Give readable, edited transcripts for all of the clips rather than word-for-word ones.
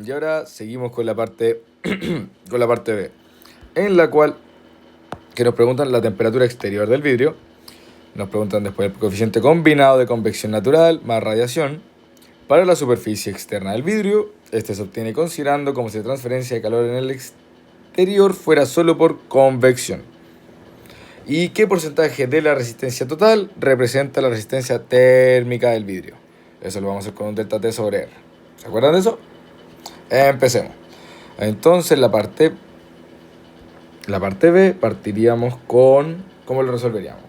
Y ahora seguimos con la parte con la parte B, en la cual que nos preguntan la temperatura exterior del vidrio. Nos preguntan después el coeficiente combinado de convección natural más radiación para la superficie externa del vidrio. Este se obtiene considerando como si la transferencia de calor en el exterior fuera solo por convección. ¿Y qué porcentaje de la resistencia total representa la resistencia térmica del vidrio? Eso lo vamos a hacer con un delta T sobre R. ¿Se acuerdan de eso? Empecemos. Entonces la parte B partiríamos con... ¿Cómo lo resolveríamos?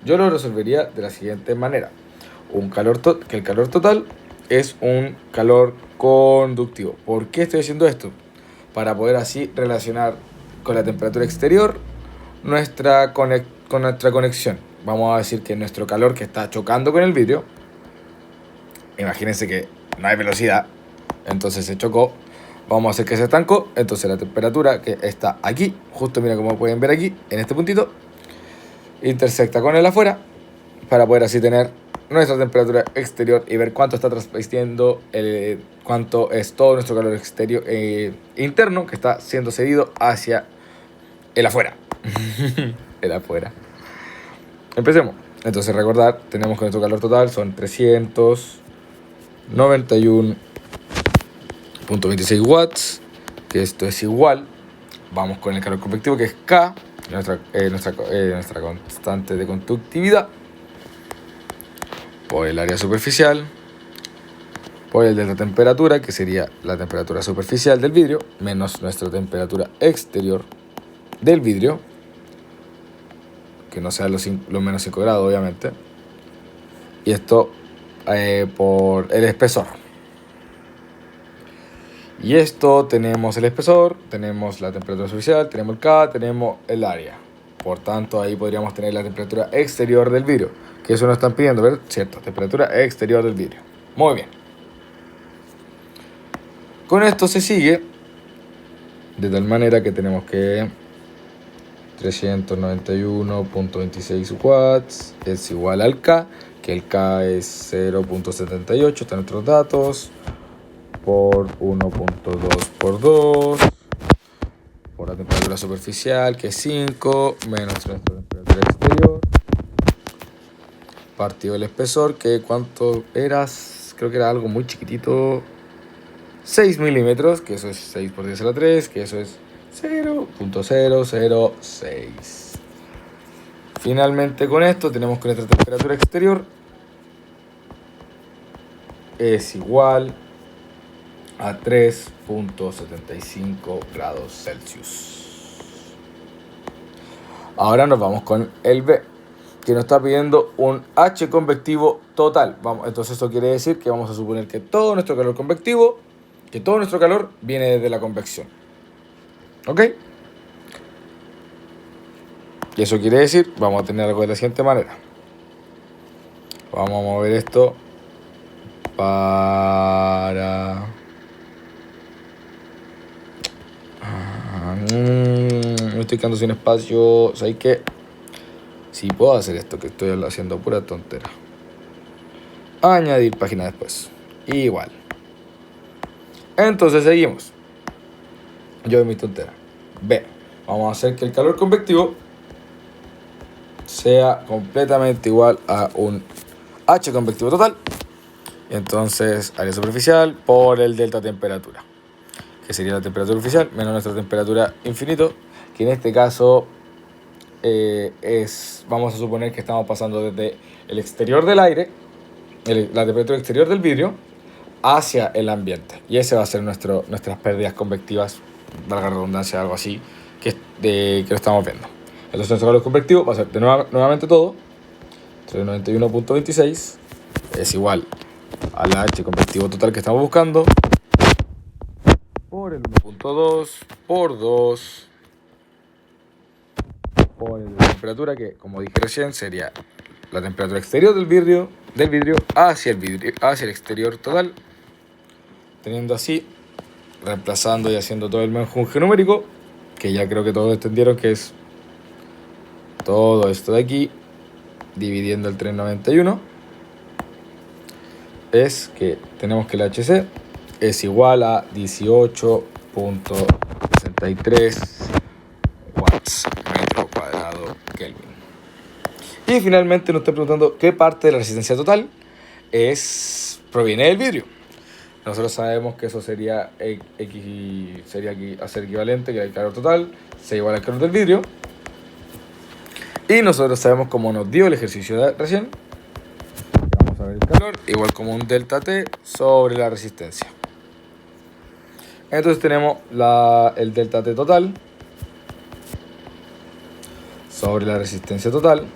Yo lo resolvería de la siguiente manera. Que el calor total es un calor conductivo. ¿Por qué estoy haciendo esto? Para poder así relacionar con la temperatura exterior con nuestra conexión. Vamos a decir que nuestro calor que está chocando con el vidrio, imagínense que no hay velocidad, entonces se chocó, vamos a hacer que se estancó, entonces la temperatura que está aquí, justo mira como pueden ver aquí, en este puntito, intersecta con el afuera, para poder así tener nuestra temperatura exterior y ver cuánto está transmitiendo, cuánto es todo nuestro calor exterior interno que está siendo cedido hacia el afuera. El afuera. Empecemos. Entonces recordar, tenemos que nuestro calor total son 391.26 watts, que esto es igual, vamos con el calor convectivo que es K, nuestra constante de conductividad, por el área superficial, por el de la temperatura, que sería la temperatura superficial del vidrio, menos nuestra temperatura exterior del vidrio, que no sea los menos 5 grados, obviamente. Y esto por el espesor. Y esto tenemos el espesor, tenemos la temperatura superficial, tenemos el K, tenemos el área. Por tanto, ahí podríamos tener la temperatura exterior del vidrio, que eso nos están pidiendo, ¿ver? Cierto, temperatura exterior del vidrio. Muy bien. Con esto se sigue de tal manera que tenemos que 391.26 watts es igual al K, que el K es 0.78, están nuestros datos, por 1.2 por 2, por la temperatura superficial, que es 5, menos nuestra temperatura exterior, partido el espesor, que cuánto era, creo que era algo muy chiquitito, 6 milímetros, que eso es 6 por 10 a la 3, que eso es 0.006. Finalmente con esto tenemos que nuestra temperatura exterior es igual a 3.75 grados Celsius. Ahora nos vamos con el B, que nos está pidiendo un H convectivo total. Entonces eso quiere decir que vamos a suponer que todo nuestro calor convectivo, que todo nuestro calor viene desde la convección. ¿Ok? Y eso quiere decir, vamos a tener algo de la siguiente manera. Vamos a mover esto para... me estoy quedando sin espacio. ¿Sabes qué? Si puedo hacer esto, que estoy haciendo pura tontera. Añadir página después. Igual. Entonces seguimos. Yo de mi tontera. B. Vamos a hacer que el calor convectivo sea completamente igual a un H convectivo total. Entonces, área superficial por el delta temperatura, que sería la temperatura superficial menos nuestra temperatura infinito, que en este caso vamos a suponer que estamos pasando desde el exterior del aire, la temperatura exterior del vidrio, hacia el ambiente. Y ese va a ser nuestras pérdidas convectivas, valga la redundancia, algo así, que lo estamos viendo. Entonces nuestro calor convectivo va a ser nuevamente todo, 391.26 es igual al H convectivo total que estamos buscando, por el 1.2 por 2 por la temperatura, que como dije recién sería la temperatura exterior del vidrio hacia el exterior total, teniendo así, reemplazando y haciendo todo el menjunje numérico, que ya creo que todos entendieron que es todo esto de aquí dividiendo el 391, es que tenemos que el HC es igual a 18.63 watts metro cuadrado Kelvin. Y finalmente nos está preguntando qué parte de la resistencia total proviene del vidrio. Nosotros sabemos que eso sería hacer equivalente, que el calor total sea igual al calor del vidrio. Y nosotros sabemos, como nos dio el ejercicio de recién, vamos a ver el calor igual como un delta T sobre la resistencia. Entonces tenemos el delta T total sobre la resistencia total,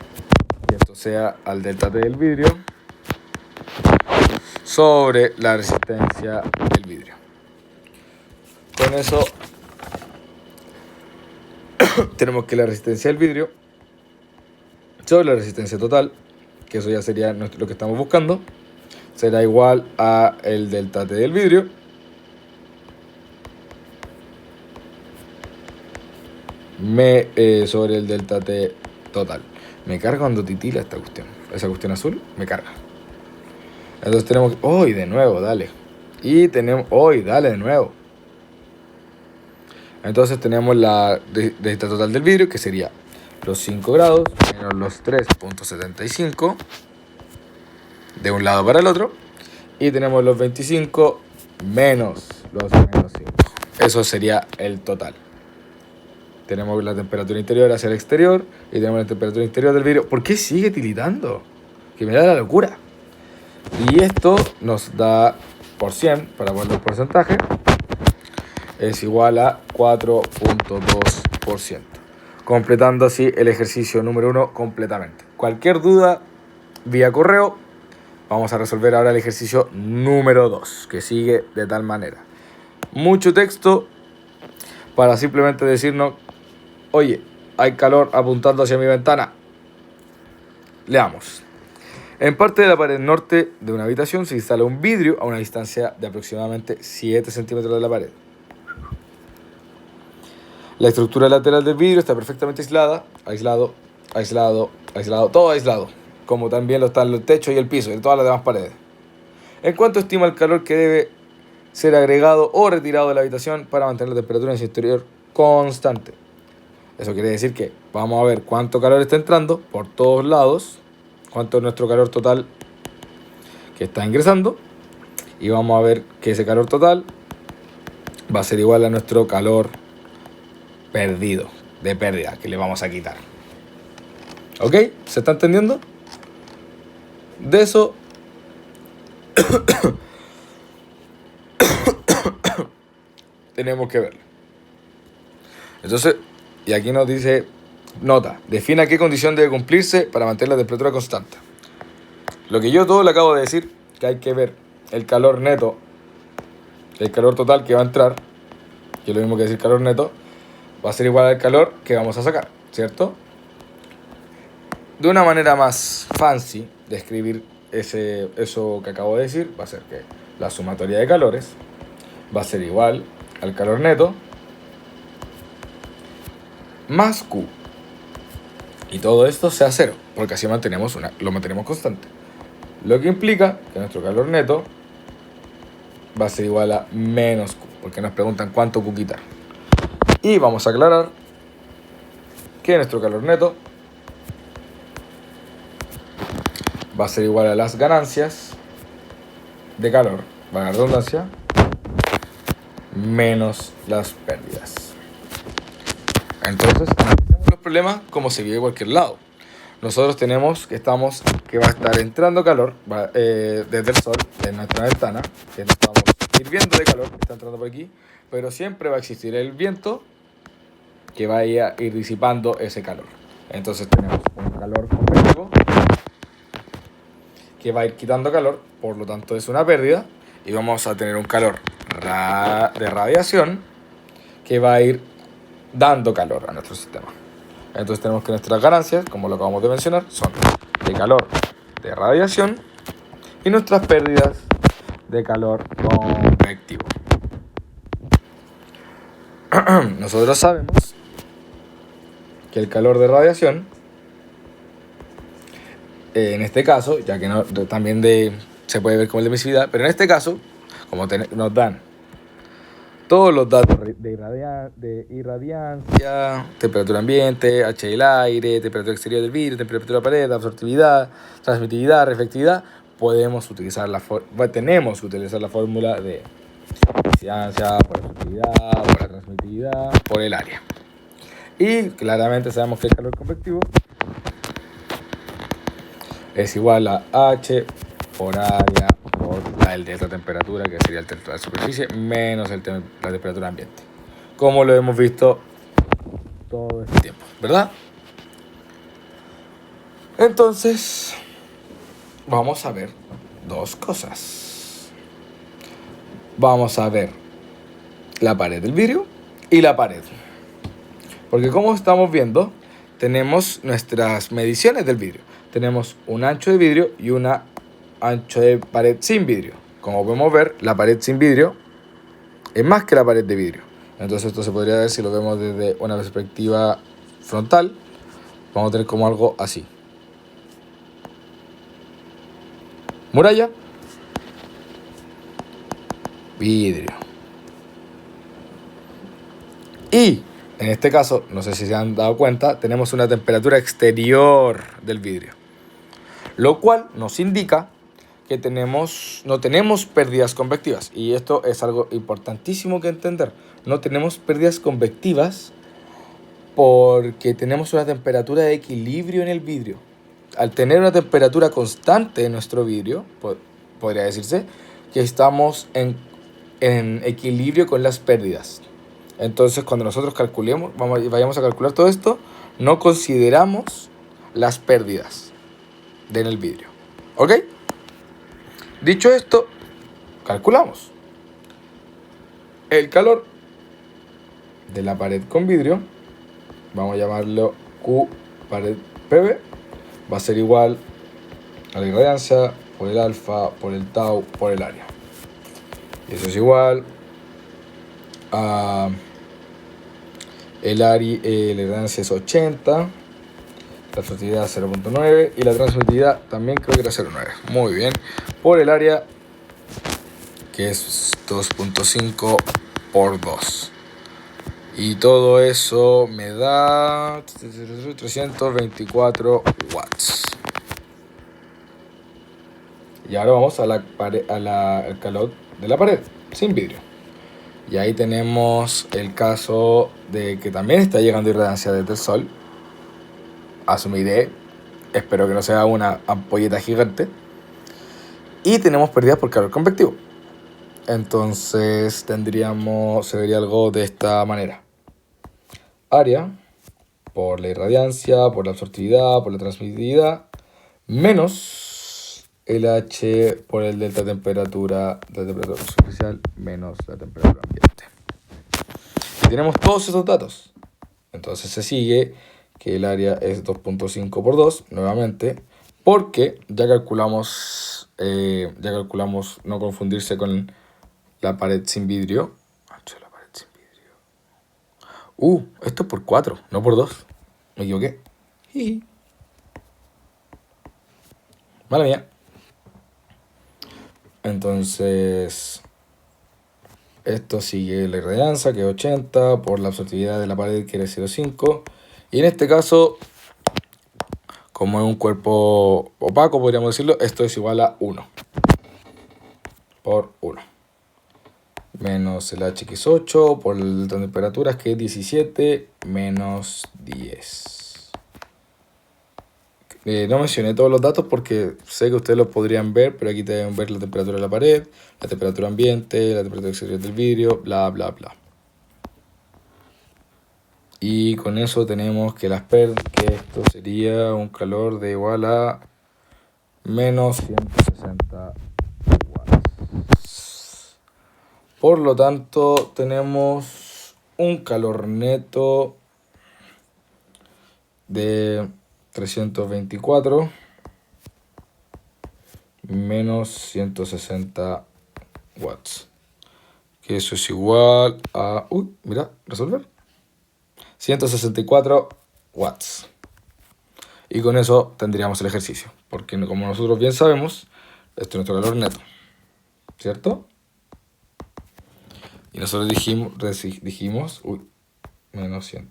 que esto sea al delta T del vidrio sobre la resistencia del vidrio. Con eso tenemos que la resistencia del vidrio sobre la resistencia total, que eso ya sería lo que estamos buscando, será igual a el delta T del vidrio sobre el delta T total. Me carga cuando titila esta cuestión. Esa cuestión azul me carga. Entonces tenemos... ¡Hoy de nuevo! Dale. Y tenemos... ¡Hoy! Dale de nuevo. Entonces tenemos la delta total del vidrio, que sería los 5 grados menos los 3.75 de un lado para el otro. Y tenemos los 25 menos los menos 5. Eso sería el total. Tenemos la temperatura interior hacia el exterior y tenemos la temperatura interior del vidrio. ¿Por qué sigue tiritando? Que me da la locura. Y esto nos da por 100, para poner el porcentaje, es igual a 4.2%. Completando así el ejercicio número 1 completamente. Cualquier duda, vía correo. Vamos a resolver ahora el ejercicio número 2, que sigue de tal manera. Mucho texto para simplemente decirnos: oye, hay calor apuntando hacia mi ventana. Leamos. En parte de la pared norte de una habitación se instala un vidrio a una distancia de aproximadamente 7 centímetros de la pared. La estructura lateral del vidrio está perfectamente aislado, todo aislado, como también lo están los techos y el piso y todas las demás paredes. ¿En cuánto estima el calor que debe ser agregado o retirado de la habitación para mantener la temperatura en su interior constante? Eso quiere decir que vamos a ver cuánto calor está entrando por todos lados, cuánto es nuestro calor total que está ingresando, y vamos a ver que ese calor total va a ser igual a nuestro calor perdido, de pérdida, que le vamos a quitar. ¿Ok? ¿Se está entendiendo? De eso tenemos que verlo. Entonces, y aquí nos dice: nota, defina qué condición debe cumplirse para mantener la temperatura constante. Lo que yo todo le acabo de decir, que hay que ver el calor neto, el calor total que va a entrar, que es lo mismo que decir calor neto, va a ser igual al calor que vamos a sacar, ¿cierto? De una manera más fancy de escribir eso que acabo de decir, va a ser que la sumatoria de calores va a ser igual al calor neto más Q. Y todo esto sea cero, porque así lo mantenemos constante. Lo que implica que nuestro calor neto va a ser igual a menos Q, porque nos preguntan cuánto Q quitar. Y vamos a aclarar que nuestro calor neto va a ser igual a las ganancias de calor, para la redundancia, menos las pérdidas. Entonces, tenemos los problemas como se vive en cualquier lado. Nosotros tenemos que va a estar entrando calor desde el sol, de nuestra ventana, que nos estamos hirviendo de calor, que está entrando por aquí, pero siempre va a existir el viento que va a ir disipando ese calor. Entonces tenemos un calor convectivo que va a ir quitando calor, por lo tanto es una pérdida, y vamos a tener un calor de radiación que va a ir dando calor a nuestro sistema. Entonces tenemos que nuestras ganancias, como lo acabamos de mencionar, son de calor de radiación y nuestras pérdidas de calor convectivo. Nosotros sabemos que el calor de radiación, en este caso, ya que no, también se puede ver como el de emisividad, pero en este caso, como nos dan todos los datos de irradiancia, temperatura ambiente, H del aire, temperatura exterior del vidrio, temperatura de la pared, absortividad, transmitividad, reflectividad, tenemos que utilizar la fórmula de distancia por la absortividad, por la transmitividad, por el área. Y claramente sabemos que el calor convectivo es igual a H por área por el delta temperatura, que sería el delta de la superficie, menos la temperatura ambiente. Como lo hemos visto todo este tiempo, ¿verdad? Entonces, vamos a ver dos cosas. Vamos a ver la pared del vidrio y la pared. Porque como estamos viendo, tenemos nuestras mediciones del vidrio. Tenemos un ancho de vidrio y un ancho de pared sin vidrio. Como podemos ver, la pared sin vidrio es más que la pared de vidrio. Entonces esto se podría ver si lo vemos desde una perspectiva frontal. Vamos a tener como algo así. Muralla, vidrio. Y en este caso, no sé si se han dado cuenta, tenemos una temperatura exterior del vidrio, lo cual nos indica que no tenemos pérdidas convectivas. Y esto es algo importantísimo que entender. No tenemos pérdidas convectivas porque tenemos una temperatura de equilibrio en el vidrio. Al tener una temperatura constante en nuestro vidrio, podría decirse que estamos en equilibrio con las pérdidas. Entonces, cuando nosotros vayamos a calcular todo esto, no consideramos las pérdidas en el vidrio. ¿Ok? Dicho esto, calculamos. El calor de la pared con vidrio, vamos a llamarlo Q pared PV, va a ser igual a la irradiancia por el alfa, por el tau, por el área. Y eso es igual a la irradiancia es 80, la absortividad 0.9 y la transmitividad también creo que era 0.9. Muy bien. Por el área, que es 2.5 por 2. Y todo eso me da 324 watts. Y ahora vamos al calor de la pared, sin vidrio. Y ahí tenemos el caso de que también está llegando irradiancia desde el sol. Asumiré, espero que no sea una ampolleta gigante. Y tenemos pérdidas por calor convectivo. Entonces se vería algo de esta manera. Área por la irradiancia, por la absortividad, por la transmitividad, menos el H por el delta temperatura, la temperatura superficial, menos la temperatura ambiente. Y tenemos todos esos datos. Entonces se sigue que el área es 2.5 por 2, nuevamente, porque ya calculamos no confundirse con la pared sin vidrio. Ancho de la pared sin vidrio. Esto es por 4, no por 2. Me equivoqué. Mala mía. Entonces, esto sigue la irradiancia, que es 80, por la absortividad de la pared, que es 0.5. Y en este caso, como es un cuerpo opaco, podríamos decirlo, esto es igual a 1 por 1. Menos el H, que es 8, por la temperatura, que es 17, menos 10. No mencioné todos los datos porque sé que ustedes los podrían ver, pero aquí te deben ver la temperatura de la pared, la temperatura ambiente, la temperatura exterior del vidrio, bla, bla, bla. Y con eso tenemos que que esto sería un calor de igual a menos 160 watts. Por lo tanto, tenemos un calor neto de 324 menos 160 watts. Que eso es igual a... resolver. 164 watts. Y con eso tendríamos el ejercicio. Porque como nosotros bien sabemos, esto es nuestro calor neto. ¿Cierto? Y nosotros dijimos, uy, menos 100.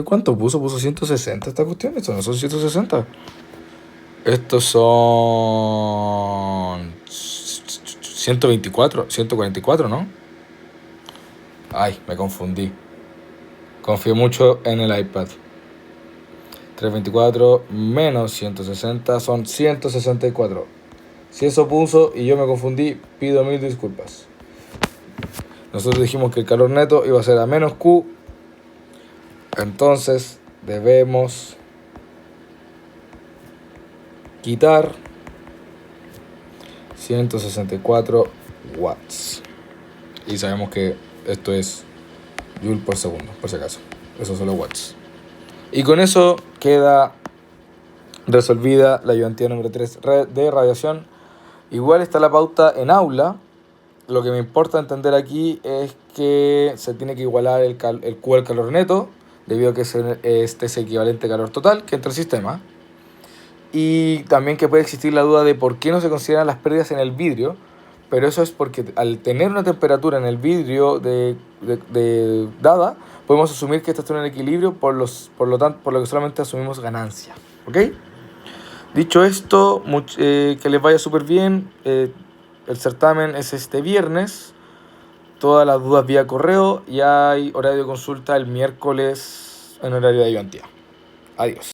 ¿Cuánto puso? Puso 160 esta cuestión. Esto no son 160. Estos son 124, 144, ¿no? Ay, me confundí. Confío mucho en el iPad. 324 menos 160 son 164. Si eso puso y yo me confundí, pido mil disculpas. Nosotros dijimos que el calor neto iba a ser a menos Q. Entonces debemos quitar 164 watts. Y sabemos que esto es Joule por segundo, por si acaso. Esos son los watts. Y con eso queda resolvida la ayudantía número 3 de radiación. Igual está la pauta en aula. Lo que me importa entender aquí es que se tiene que igualar el Q al calor neto, debido a que este es equivalente calor total que entra el sistema. Y también que puede existir la duda de por qué no se consideran las pérdidas en el vidrio, pero eso es porque al tener una temperatura en el vidrio dada, podemos asumir que esto está en equilibrio, por lo que solamente asumimos ganancia. ¿Ok? Dicho esto, que les vaya súper bien. El certamen es este viernes. Todas las dudas vía correo y hay horario de consulta el miércoles en horario de ayudantía. Adiós.